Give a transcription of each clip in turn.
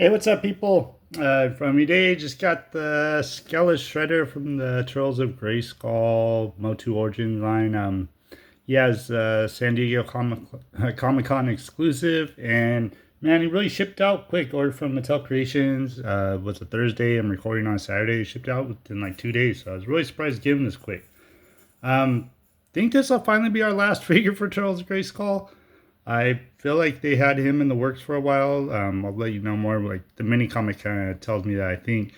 Hey, what's up, people? From me today, just got the Skele-Shredder from the Turtles of Grayskull Motu Origin line. He has San Diego Comic-Con exclusive, and man, he really shipped out quick. Ordered from Mattel Creations. Was a Thursday. I'm recording on a Saturday. He shipped out within like 2 days, so I was really surprised to give him this quick. Think this will finally be our last figure for Turtles of Grayskull. I feel like they had him in the works for a while. I'll let you know more. Like the mini comic kind of tells me that, I think.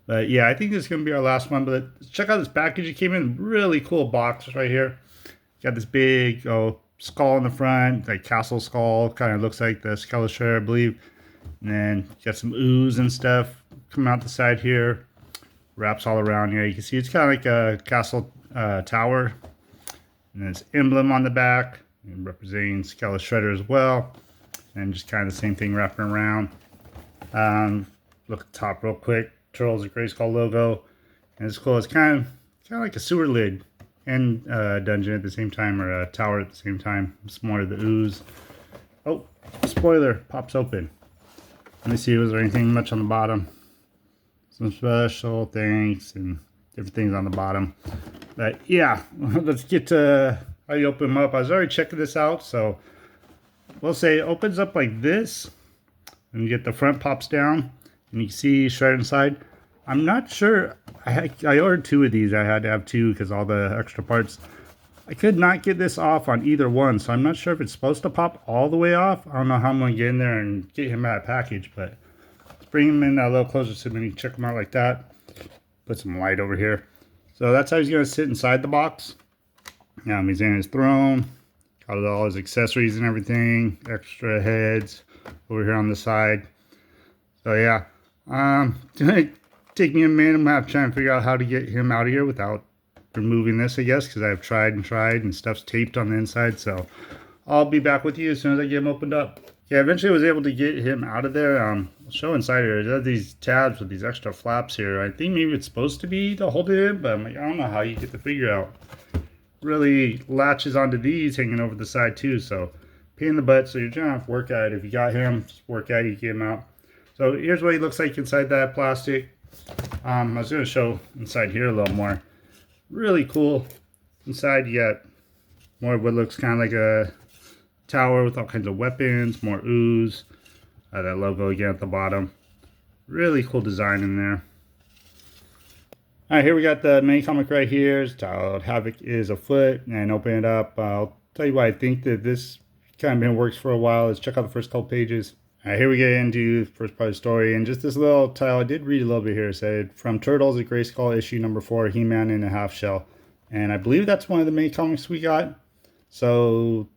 But yeah, I think this is gonna be our last one. But check out this package. It came in a really cool box right here. Got this big skull in the front, like castle skull. Kind of looks like the Skele-Shredder, I believe. And then got some ooze and stuff coming out the side here. Wraps all around here. You can see it's kind of like a castle tower. And then it's emblem on the back, and representing Skele-Shredder as well, and just kind of the same thing wrapping around. Look at the top real quick. Turtles of Grayskull logo, and it's cool. It's kind of like a sewer lid and dungeon at the same time, or a tower at the same time. It's more of the ooze. Oh, spoiler! Pops open. Let me see. Was there anything much on the bottom? Some special things and different things on the bottom. But yeah, let's get to how you open them up. I was already checking this out, so we'll say it opens up like this, and you get the front pops down, and you can see Shredder inside. I'm not sure. I ordered two of these. I had to have two because all the extra parts. I could not get this off on either one, so I'm not sure if it's supposed to pop all the way off. I don't know how I'm going to get in there and get him out of package, but let's bring him in a little closer so we can check him out like that. Put some light over here. So that's how he's going to sit inside the box. He's in his throne. Got all his accessories and everything. Extra heads over here on the side. So yeah. It's going to take me a minute. I'm going to have to try and figure out how to get him out of here without removing this, I guess, because I've tried and stuff's taped on the inside. So I'll be back with you as soon as I get him opened up. Yeah, eventually I was able to get him out of there. I'll show inside here. There's these tabs with these extra flaps here. I think maybe it's supposed to be to hold it in, but I'm like, I don't know how you get the figure out. Really latches onto these hanging over the side too, so pain in the butt. So you're trying to have to work at it. If you got him, just work at it, you get him out. So here's what he looks like inside that plastic. I was going to show inside here a little more. Really cool. Inside you got more of what looks kind of like a tower with all kinds of weapons, more ooze. That logo again at the bottom. Really cool design in there. Alright, here we got the main comic right here. It's titled Havoc is Afoot. And open it up. I'll tell you why I think that this kind of been in works for a while. Let's check out the first couple pages. Alright, here we get into the first part of the story. And just this little title, I did read a little bit here. It said, From Turtles of Grayskull, issue number 4, He-Man in a Half Shell. And I believe that's one of the main comics we got. So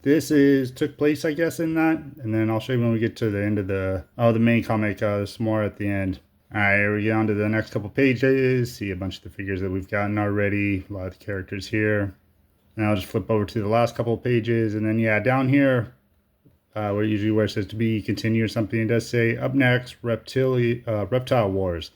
this took place, I guess, in that. And then I'll show you when we get to the end of the main comic. There's more at the end. Alright, here we get on to the next couple pages. See a bunch of the figures that we've gotten already. A lot of the characters here. And I'll just flip over to the last couple of pages. And then, yeah, down here, where it says to be continue or something, it does say, up next, Reptile Wars.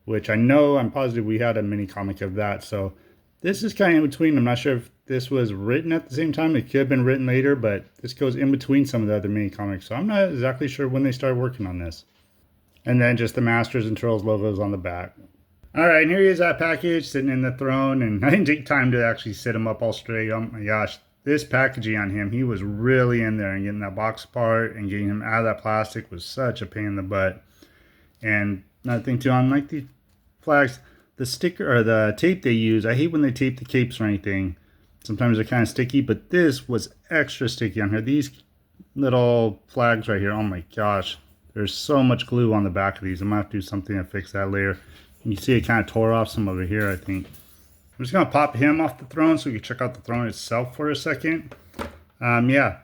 Which I'm positive we had a mini comic of that. So this is kind of in between. I'm not sure if this was written at the same time. It could have been written later, but this goes in between some of the other mini comics. So I'm not exactly sure when they started working on this. And then just the Masters and Turtles logos on the back. Alright, and here he is, that package, sitting in the throne. And I didn't take time to actually sit him up all straight. Oh my gosh, this packaging on him, he was really in there. And getting that box apart and getting him out of that plastic was such a pain in the butt. And another thing too, on like the flags, the sticker or the tape they use, I hate when they tape the capes or anything. Sometimes they're kind of sticky, but this was extra sticky on here. These little flags right here, oh my gosh. There's so much glue on the back of these. I'm going to have to do something to fix that later. And you see it kind of tore off some over here, I think. I'm just going to pop him off the throne so we can check out the throne itself for a second. Yeah,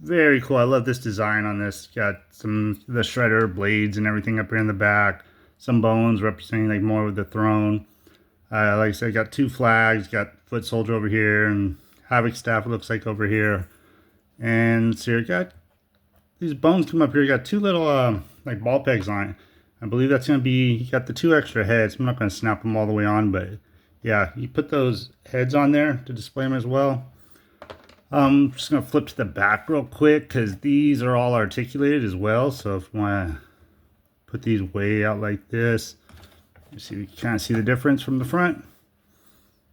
very cool. I love this design on this. Got the Shredder blades and everything up here in the back. Some bones representing like more of the throne. Like I said, got two flags. Got Foot Soldier over here and Havoc Staff, it looks like, over here. And so you got these bones come up here. You got two little like ball pegs on it. I believe that's going to be, you got the two extra heads. I'm not going to snap them all the way on, but yeah, you put those heads on there to display them as well. I'm just going to flip to the back real quick because these are all articulated as well. So if you want to put these way out like this. You see, you kind of see the difference from the front.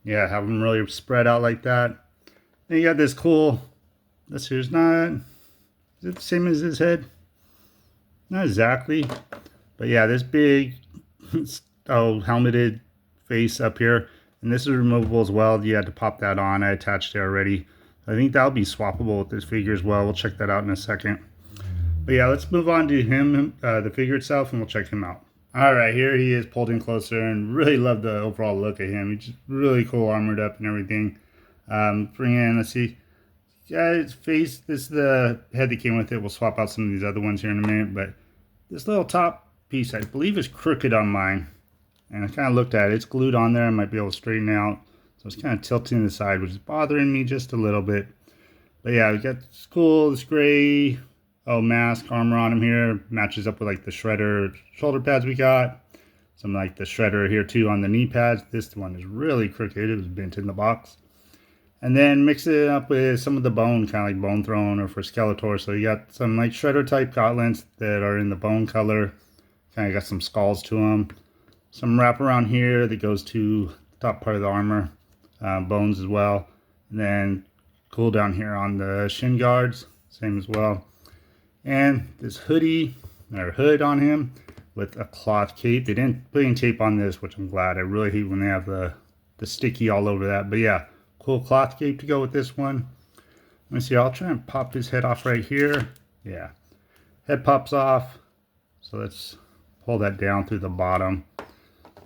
Yeah, have them really spread out like that. Then you got this cool, this here's not, is it the same as his head? Not exactly, but yeah, this big, helmeted face up here. And this is removable as well. You had to pop that on. I attached it already. I think that'll be swappable with this figure as well. We'll check that out in a second. But yeah, let's move on to him, the figure itself, and we'll check him out. All right, here he is pulled in closer, and really love the overall look of him. He's just really cool, armored up and everything. Bring in, let's see. Yeah, his face, this is the head that came with it. We'll swap out some of these other ones here in a minute, but this little top piece, I believe, is crooked on mine. And I kind of looked at it. It's glued on there. I might be able to straighten it out. So it's kind of tilting to the side, which is bothering me just a little bit. But yeah, we got this cool, this gray, mask, armor on him here. Matches up with like the Shredder shoulder pads we got. Some like the Shredder here too on the knee pads. This one is really crooked. It was bent in the box. And then mix it up with some of the bone, kind of like Bone Throne or for Skeletor. So you got some like Shredder type gauntlets that are in the bone color. Kind of got some skulls to them. Some wrap around here that goes to the top part of the armor. Bones as well. And then cool down here on the shin guards. Same as well. And this hoodie, or hood on him with a cloth cape. They didn't put any tape on this, which I'm glad. I really hate when they have the sticky all over that. But yeah, cool cloth cape to go with this one. Let me see, I'll try and pop his head off right here. Yeah, head pops off. So let's pull that down through the bottom.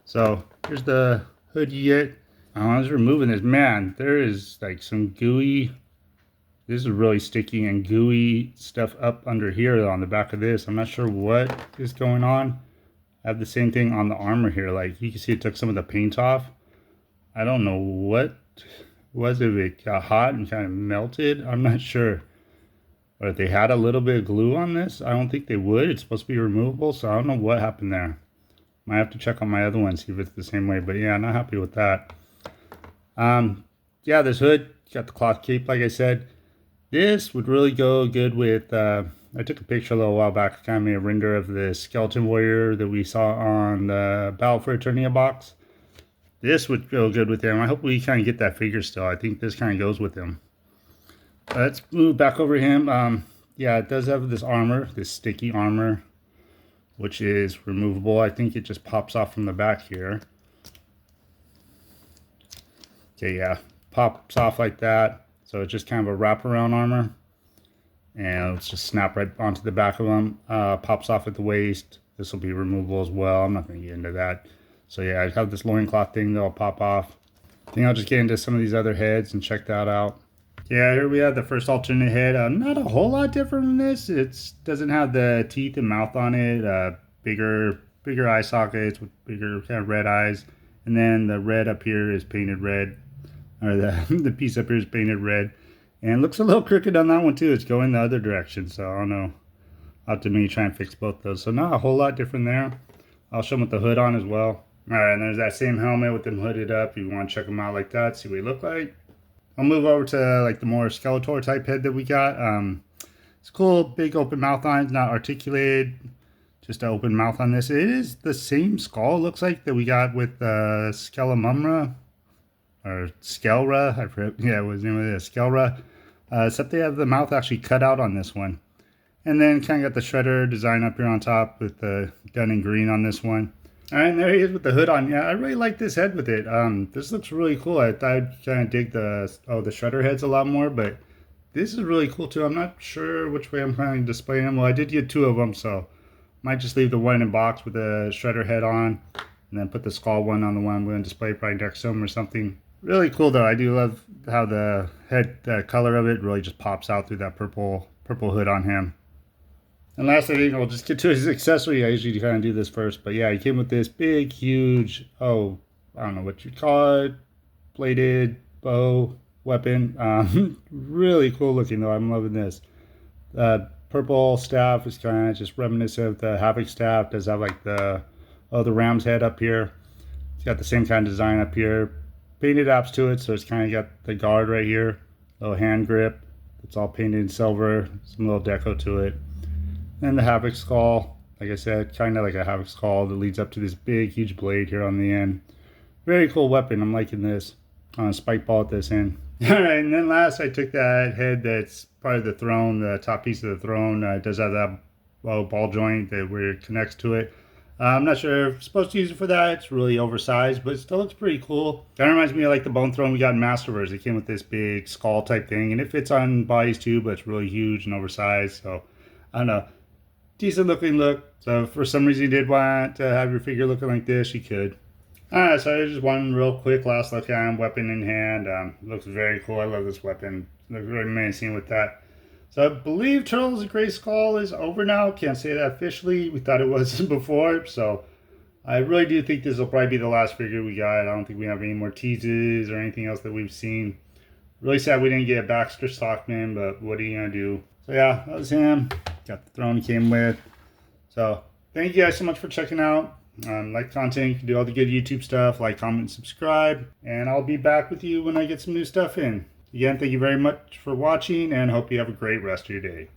So here's the hood you get. I was removing this. Man, there is like some gooey, this is really sticky and gooey stuff up under here on the back of this. I'm not sure what is going on. I have the same thing on the armor here. Like you can see it took some of the paint off. I don't know what was it. It got hot and kind of melted. I'm not sure. But if they had a little bit of glue on this, I don't think they would. It's supposed to be removable, so I don't know what happened there. Might have to check on my other one, see if it's the same way. But yeah, not happy with that. Yeah, this hood, got the cloth cape, like I said. This would really go good with, I took a picture a little while back, kind of made a render of the skeleton warrior that we saw on the Battle for Eternia box. This would go good with him. I hope we kind of get that figure still. I think this kind of goes with him. Let's move back over him. Yeah, it does have this armor, this sticky armor, which is removable. I think it just pops off from the back here. Okay, yeah, pops off like that. So it's just kind of a wraparound armor. And let's just snap right onto the back of them. Pops off at the waist. This will be removable as well. I'm not going to get into that. So yeah, I have this loincloth thing that'll pop off. I think I'll just get into some of these other heads and check that out. Yeah, here we have the first alternate head. Not a whole lot different from this. It doesn't have the teeth and mouth on it. Bigger eye sockets with bigger kind of red eyes. And then the red up here is painted red. Or the piece up here is painted red. And looks a little crooked on that one too. It's going the other direction. So I don't know. I'll have to maybe try and fix both those. So not a whole lot different there. I'll show them with the hood on as well. Alright, and there's that same helmet with them hooded up. If you want to check them out like that, see what they look like. I'll move over to like the more Skeletor type head that we got. It's cool, big open mouth on it, not articulated. Just an open mouth on this. It is the same skull, looks like, that we got with Skelemumra. Or Skelra, I forget, yeah, what was the name of it, Skelra. Except they have the mouth actually cut out on this one. And then kind of got the Shredder design up here on top with the done in green on this one. Alright, and there he is with the hood on. Yeah, I really like this head with it. This looks really cool. I thought I'd kind of dig the Shredder heads a lot more, but this is really cool too. I'm not sure which way I'm planning to display them. Well, I did get two of them, so might just leave the one in box with the Shredder head on, and then put the skull one on the one I'm going to display probably next to him or something. Really cool though. I do love how the head, the color of it really just pops out through that purple hood on him. And last, I think I'll just get to his accessory. I usually kind of do this first, but yeah, he came with this big, huge, I don't know what you call it, bladed bow weapon. Really cool looking though. I'm loving this. Purple staff is kind of just reminiscent of the Havoc staff. Does have like the ram's head up here. It's got the same kind of design up here. Painted apps to it, so it's kind of got the guard right here, little hand grip. It's all painted in silver. Some little deco to it. And the Havoc skull. Like I said, kind of like a Havoc Skull that leads up to this big, huge blade here on the end. Very cool weapon. I'm liking this. Spike ball at this end. Alright, and then last I took that head that's part of the throne, the top piece of the throne. It does have that ball joint that where it connects to it. I'm not sure if I'm supposed to use it for that. It's really oversized, but it still looks pretty cool. Kind of reminds me of like the bone throne we got in Masterverse. It came with this big skull type thing, and it fits on bodies too, but it's really huge and oversized. So, I don't know. Decent looking look. So, if for some reason you did want to have your figure looking like this, you could. Alright, so just one real quick last look at him, weapon in hand. Looks very cool. I love this weapon. Looks really amazing with that. So I believe Turtles of Grayskull is over now. Can't say that officially. We thought it was before. So I really do think this will probably be the last figure we got. I don't think we have any more teases or anything else that we've seen. Really sad we didn't get a Baxter Stockman, but what are you going to do? So yeah, that was him. Got the throne he came with. So thank you guys so much for checking out. Like content, you can do all the good YouTube stuff. Like, comment, subscribe. And I'll be back with you when I get some new stuff in. Again, thank you very much for watching, and hope you have a great rest of your day.